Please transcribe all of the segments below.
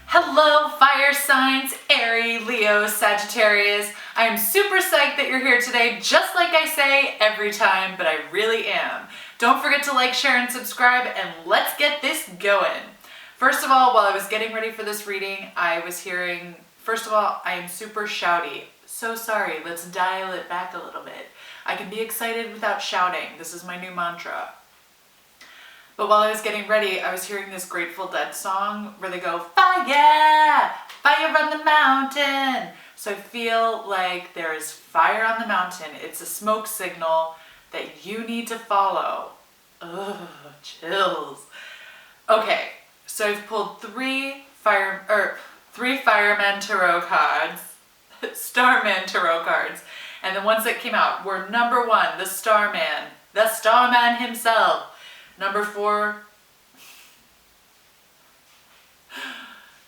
Hello fire signs, Aries, Leo, Sagittarius. I am super psyched that you're here today, just like I say every time, but I really am. Don't forget to like, share, and subscribe, and let's get this going. First of all, while I was getting ready for this reading, I was hearing, first of all, I am super shouty. So sorry, let's dial it back a little bit. I can be excited without shouting. This is my new mantra. But while I was getting ready, I was hearing this Grateful Dead song where they go, fire, fire on the mountain. So I feel like there is fire on the mountain. It's a smoke signal that you need to follow. Ugh, chills. Okay, so I've pulled three Fireman Tarot cards, Starman Tarot cards, and the ones that came out were number 1, the Starman himself. Number 4,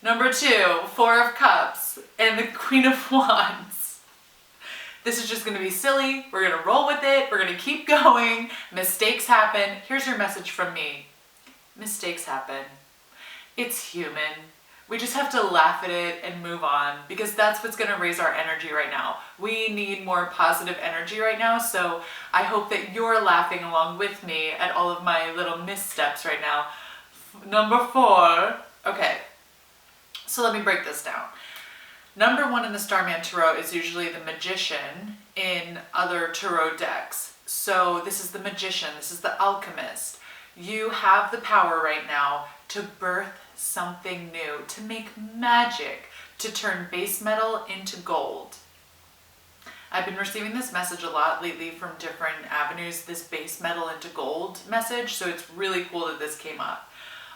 number 2, 4 of Cups, and the Queen of Wands. This is just going to be silly. We're going to roll with it. We're going to keep going. Mistakes happen. Here's your message from me. Mistakes happen. It's human. We just have to laugh at it and move on, because that's what's going to raise our energy right now. We need more positive energy right now, so I hope that you're laughing along with me at all of my little missteps right now. Number 4. Okay, so let me break this down. Number 1 in the Starman Tarot is usually the Magician in other tarot decks. So this is the Magician, this is the Alchemist. You have the power right now to birth something new, to make magic, to turn base metal into gold. I've been receiving this message a lot lately from different avenues, this base metal into gold message, so it's really cool that this came up.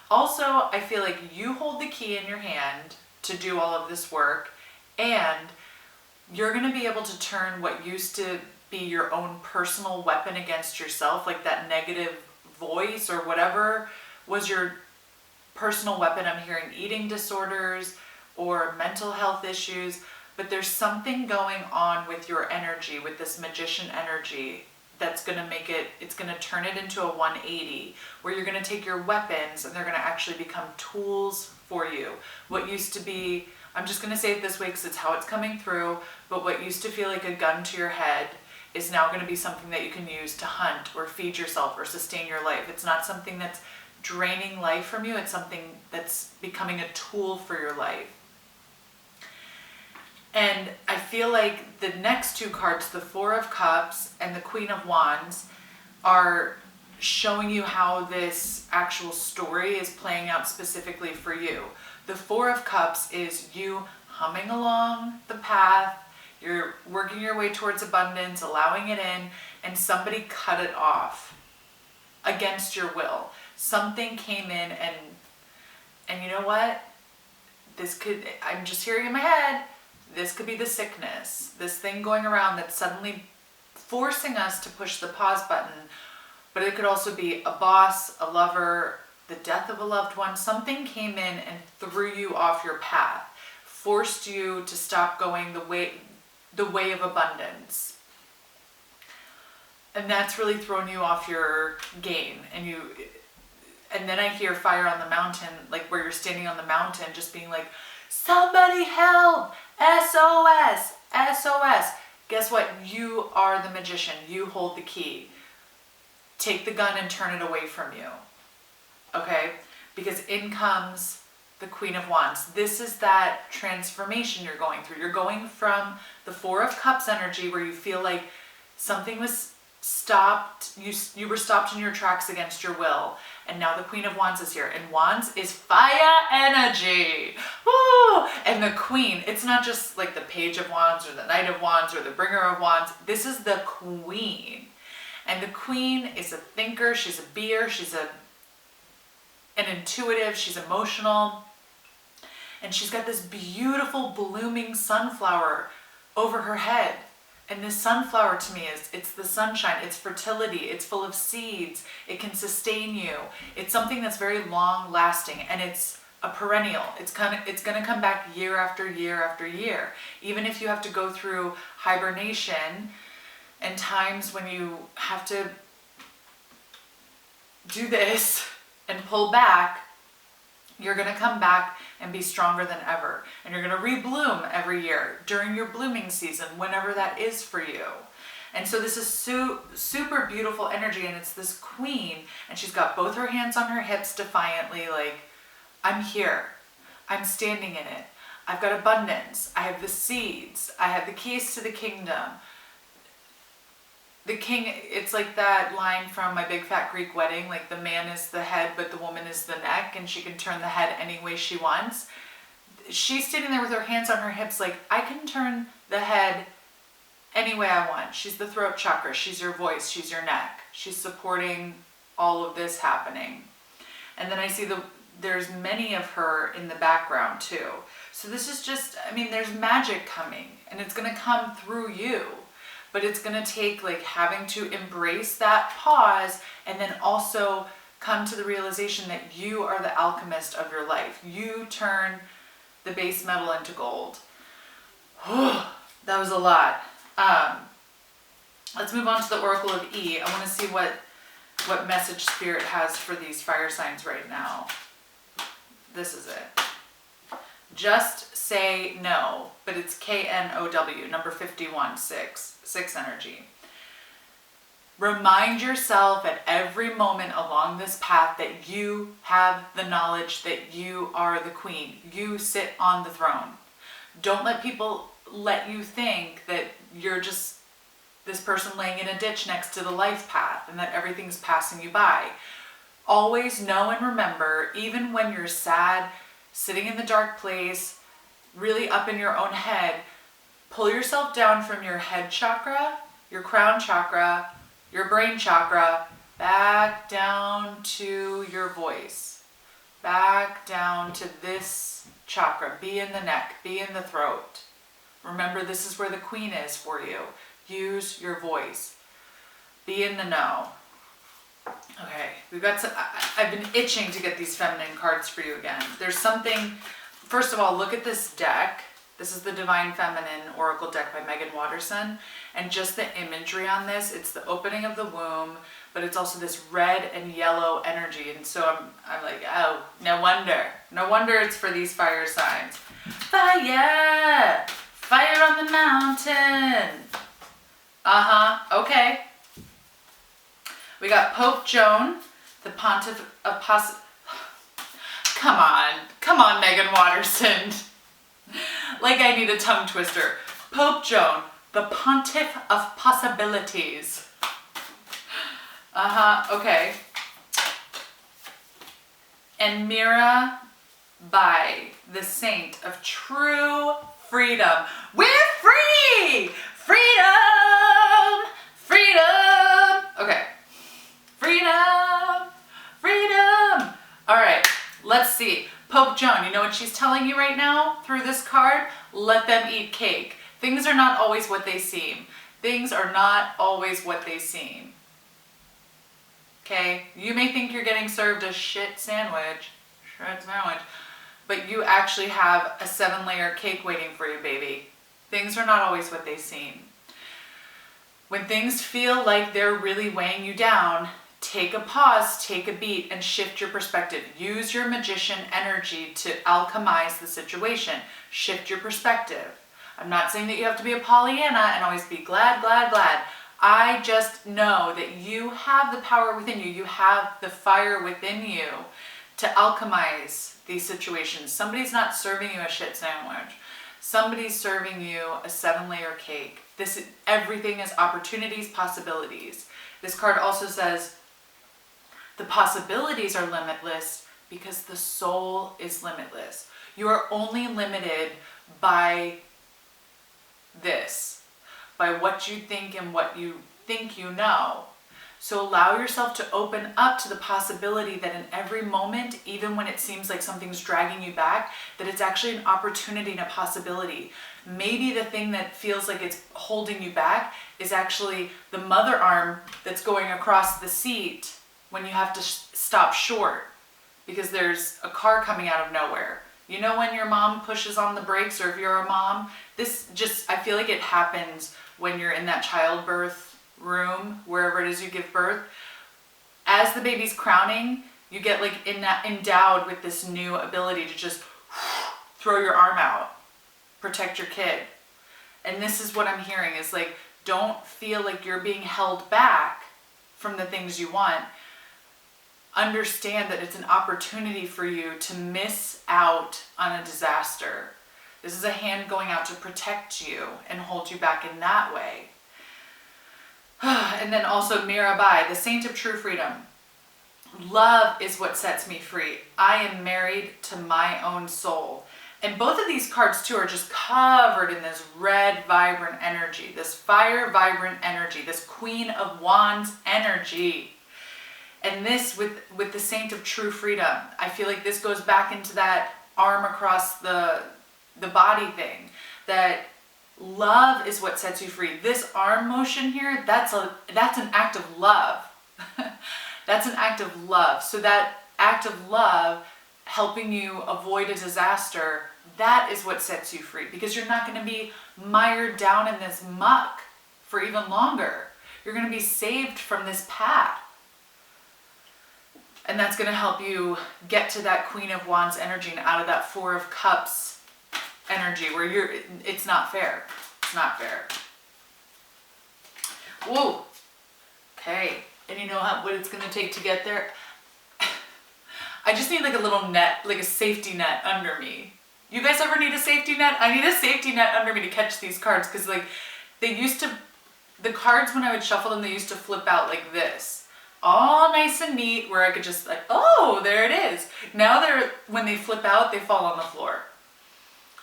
Also, I feel like you hold the key in your hand to do all of this work, and you're going to be able to turn what used to be your own personal weapon against yourself, like that negative voice or whatever was your personal weapon. I'm hearing eating disorders or mental health issues, but there's something going on with your energy, with this Magician energy, that's going to make it, it's going to turn it into a 180, where you're going to take your weapons and they're going to actually become tools for you. What used to be, I'm just going to say it this way because it's how it's coming through, but what used to feel like a gun to your head is now going to be something that you can use to hunt or feed yourself or sustain your life. It's not something that's draining life from you, it's something that's becoming a tool for your life. And I feel like the next 2 cards, the 4 of Cups and the Queen of Wands, are showing you how this actual story is playing out specifically for you. The 4 of Cups is you humming along the path, you're working your way towards abundance, allowing it in, and somebody cut it off against your will. Something came in and you know what? This could, I'm just hearing in my head, this could be the sickness, this thing going around that's suddenly forcing us to push the pause button. But it could also be a boss, a lover, the death of a loved one. Something came in and threw you off your path, forced you to stop going the way of abundance. And that's really thrown you off your game. And then I hear fire on the mountain, like where you're standing on the mountain, just being like, somebody help, SOS, SOS. Guess what? You are the Magician. You hold the key. Take the gun and turn it away from you. Okay? Because in comes the Queen of Wands. This is that transformation you're going through. You're going from the 4 of Cups energy, where you feel like something was stopped, you were stopped in your tracks against your will, and now the Queen of Wands is here, and Wands is fire energy. Woo! And the Queen, it's not just like the Page of Wands or the Knight of Wands or the Bringer of Wands. This is the Queen, and the Queen is a thinker, she's a beer, she's an intuitive, she's emotional, and she's got this beautiful blooming sunflower over her head. And this sunflower to me it's the sunshine, it's fertility, it's full of seeds, it can sustain you. It's something that's very long lasting, and it's a perennial. It's going to come back year after year after year. Even if you have to go through hibernation and times when you have to do this and pull back, you're going to come back and be stronger than ever. And you're going to rebloom every year during your blooming season, whenever that is for you. And so this is super beautiful energy, and it's this queen, and she's got both her hands on her hips defiantly, like, I'm here. I'm standing in it. I've got abundance. I have the seeds. I have the keys to the kingdom. The king, it's like that line from My Big Fat Greek Wedding, like the man is the head, but the woman is the neck, and she can turn the head any way she wants. She's standing there with her hands on her hips, like, I can turn the head any way I want. She's the throat chakra. She's your voice. She's your neck. She's supporting all of this happening. And then I see there's many of her in the background too. So this is just, I mean, there's magic coming, and it's going to come through you. But it's going to take like having to embrace that pause, and then also come to the realization that you are the alchemist of your life. You turn the base metal into gold. That was a lot. Let's move on to the Oracle of E. I want to see what message Spirit has for these fire signs right now. This is it. Just say no, but it's KNOW, number 51, 6 energy. Remind yourself at every moment along this path that you have the knowledge that you are the queen. You sit on the throne. Don't let people let you think that you're just this person laying in a ditch next to the life path and that everything's passing you by. Always know and remember, even when you're sad, sitting in the dark place, really up in your own head, pull yourself down from your head chakra, your crown chakra, your brain chakra, back down to your voice, back down to this chakra. Be in the neck, be in the throat. Remember, this is where the queen is for you. Use your voice. Be in the know. Okay, we've got some, I've been itching to get these feminine cards for you again. There's something, first of all, look at this deck. This is the Divine Feminine Oracle deck by Megan Watterson. And just the imagery on this, it's the opening of the womb, but it's also this red and yellow energy. And so I'm like, oh, no wonder it's for these fire signs. Fire! Fire on the mountain! Okay. We got Pope Joan, the Pontiff of Come on, Megan Watterson. Like I need a tongue twister. Pope Joan, the Pontiff of Possibilities. Okay. And Mira Bai, the Saint of True Freedom. We're free! Freedom! Freedom! Okay. Freedom! Freedom! All right, let's see. Pope Joan, you know what she's telling you right now through this card? Let them eat cake. Things are not always what they seem. Things are not always what they seem. Okay? You may think you're getting served a shit sandwich, but you actually have a 7-layer cake waiting for you, baby. Things are not always what they seem. When things feel like they're really weighing you down, take a pause, take a beat, and shift your perspective. Use your magician energy to alchemize the situation. Shift your perspective. I'm not saying that you have to be a Pollyanna and always be glad, glad, glad. I just know that you have the power within you. You have the fire within you to alchemize these situations. Somebody's not serving you a shit sandwich. Somebody's serving you a 7-layer cake. Everything is opportunities, possibilities. This card also says the possibilities are limitless because the soul is limitless. You are only limited by this, by what you think and what you think you know. So allow yourself to open up to the possibility that in every moment, even when it seems like something's dragging you back, that it's actually an opportunity and a possibility. Maybe the thing that feels like it's holding you back is actually the mother arm that's going across the seat when you have to stop short because there's a car coming out of nowhere. You know when your mom pushes on the brakes, or if you're a mom, I feel like it happens when you're in that childbirth room, wherever it is you give birth. as the baby's crowning, you get like endowed with this new ability to just throw your arm out, protect your kid. And this is what I'm hearing is like, don't feel like you're being held back from the things you want. Understand that it's an opportunity for you to miss out on a disaster. This is a hand going out to protect you and hold you back in that way. And then also Mirabai, the saint of true freedom. Love is what sets me free. I am married to my own soul. And both of these cards too are just covered in this red, vibrant energy, this fire, vibrant energy, this Queen of Wands energy. And this with the saint of true freedom, I feel like this goes back into that arm across the body thing, that love is what sets you free. This arm motion here, that's an act of love. That's an act of love. So that act of love helping you avoid a disaster, that is what sets you free, because you're not going to be mired down in this muck for even longer. You're going to be saved from this path. And that's going to help you get to that Queen of Wands energy and out of that Four of Cups energy where it's not fair. It's not fair. Whoa. Okay. And you know what it's going to take to get there? I just need like a little net, like a safety net under me. You guys ever need a safety net? I need a safety net under me to catch these cards, because like the cards when I would shuffle them, they used to flip out like this. All nice and neat where I could just like, oh, there it is. Now when they flip out, they fall on the floor.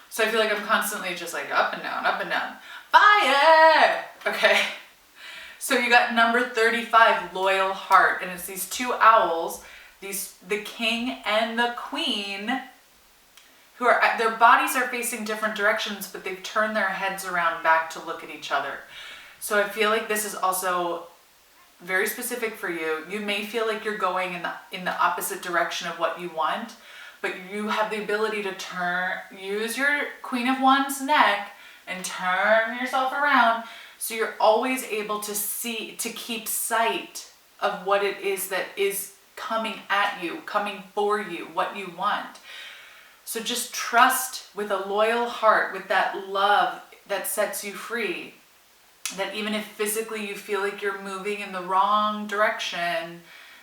So I feel like I'm constantly just like up and down, fire. Okay. So you got number 35, loyal heart. And it's these two owls, the king and the queen, who are, their bodies are facing different directions, but they've turned their heads around back to look at each other. So I feel like this is also very specific for you. You may feel like you're going in the opposite direction of what you want, but you have the ability to use your Queen of Wands neck and turn yourself around. So you're always able to keep sight of what it is that is coming at you, coming for you, what you want. So just trust with a loyal heart, with that love that sets you free, that even if physically you feel like you're moving in the wrong direction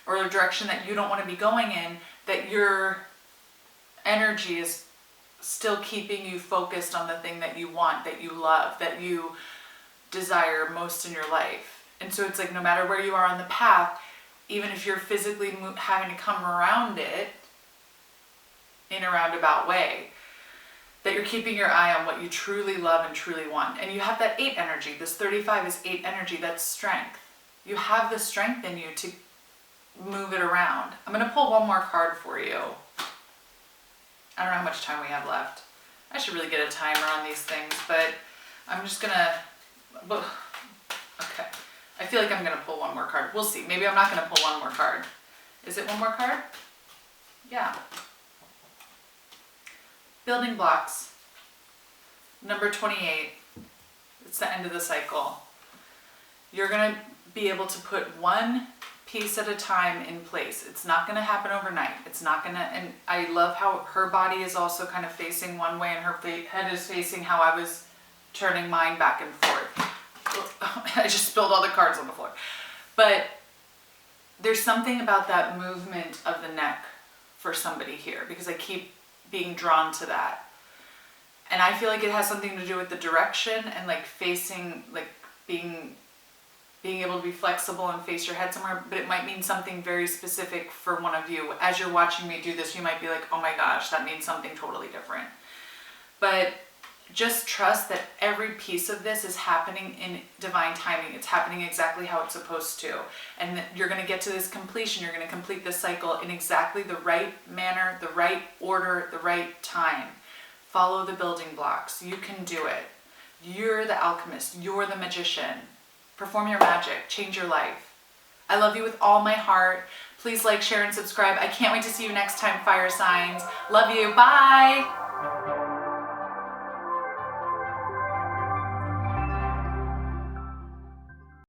or a direction that you don't want to be going in, that your energy is still keeping you focused on the thing that you want, that you love, that you desire most in your life. And so it's like no matter where you are on the path, even if you're physically having to come around it in a roundabout way, that you're keeping your eye on what you truly love and truly want. And you have that 8 energy. This 35 is 8 energy. That's strength. You have the strength in you to move it around. I'm going to pull one more card for you. I don't know how much time we have left. I should really get a timer on these things, but I'm just going to... Okay. I feel like I'm going to pull one more card. We'll see. Maybe I'm not going to pull one more card. Is it one more card? Yeah. Building blocks. Number 28. It's the end of the cycle. You're going to be able to put one piece at a time in place. It's not going to happen overnight. It's not going to, and I love how her body is also kind of facing one way and her head is facing how I was turning mine back and forth. I just spilled all the cards on the floor. But there's something about that movement of the neck for somebody here, because I keep being drawn to that. And I feel like it has something to do with the direction and like facing, like being able to be flexible and face your head somewhere, but it might mean something very specific for one of you. As you're watching me do this, you might be like, oh my gosh, that means something totally different. But just trust that every piece of this is happening in divine timing. It's happening exactly how it's supposed to. And that you're going to get to this completion. You're going to complete this cycle in exactly the right manner, the right order, the right time. Follow the building blocks. You can do it. You're the alchemist. You're the magician. Perform your magic. Change your life. I love you with all my heart. Please like, share, and subscribe. I can't wait to see you next time, fire signs. Love you. Bye.